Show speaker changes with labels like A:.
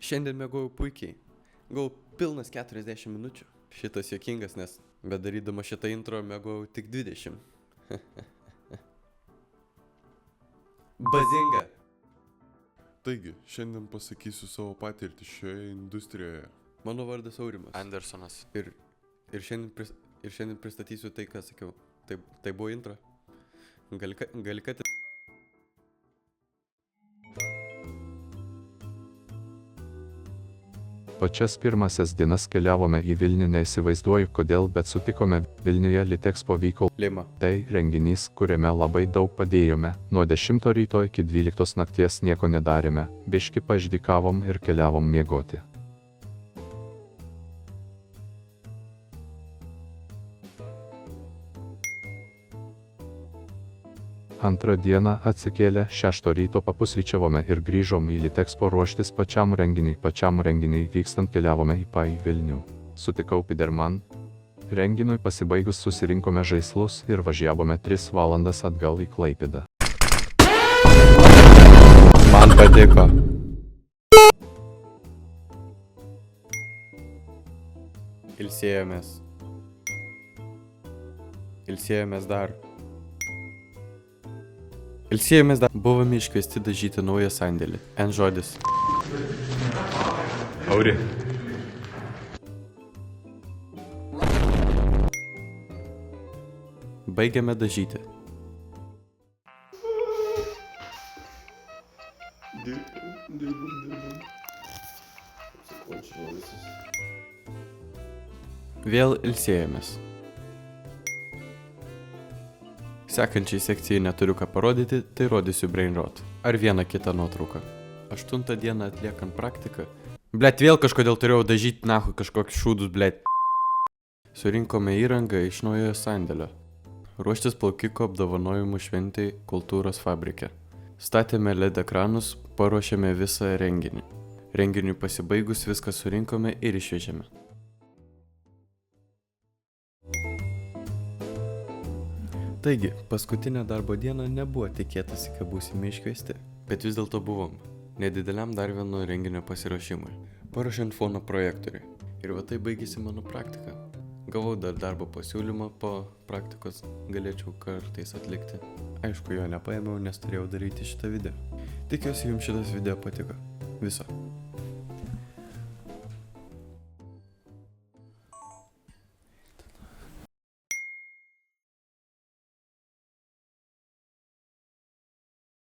A: Šiandien mėgojau puikiai. Gavau pilnas 40 minučių. Šitas juokingas, nes bedarydama šitą intro mėgojau tik 20. Bazinga.
B: Taigi, šiandien pasakysiu savo patirtį šioje industrijoje.
A: Mano vardas Aurimas.
C: Andersonas.
A: Ir šiandien pristatysiu tai, ką sakiau. Tai buvo intro. Gali kad...
D: Pačias pirmasias dienas keliavome į Vilnių, neįsivaizduoju kodėl, bet sutikome Vilniuje Litexpo vyko.
A: Lima.
D: Tai renginys, kuriame labai daug padėjome. Nuo 10 ryto iki 12 nakties nieko nedarėme, biški paždykavom ir keliavom miegoti. Antrą dieną atsikėlę 6 ryto papusryčiavome ir grįžom į Litexpo ruoštis pačiam renginiui vykstant keliavome į Vilnių. Sutikau Piderman. Renginiui pasibaigus susirinkome žaislus ir važiavome 3 valandas atgal į Klaipėdą.
A: Man patiko. Ilsėjomės dar. Buvome iškviesti dažyti naują sandėlį. N žodis.
B: Auri.
A: Baigiame dažyti. Vėl ilsėjomės. Sekančiai sekcijai neturiu ką parodyti, tai rodysiu brainrot. Ar vieną kitą nuotrauką. 8 dieną atliekant praktiką. Blet, vėl kažkodėl turėjau dažyti nahui kažkokius šūdus, blet. Surinkome įrangą iš naujojo sandėlio. Ruoštis plaukiko apdovanojimų šventai kultūros fabrike. Statėme LED ekranus, paruošėme visą renginį. Renginiui pasibaigus viską surinkome ir išvežėme. Taigi, paskutinę darbo dieną nebuvo tikėtasi, kad būsime iškviesti, bet vis dėlto buvom, nedideliam dar vieno renginio pasiruošimui, paruošiant fono projektoriui. Ir va tai baigėsi mano praktika. Gavau dar darbo pasiūlymą, po praktikos galėčiau kartais atlikti. Aišku, jo nepaėmiau, nes turėjau daryti šitą video. Tikiuosi, jums šitas video patiko. Viso.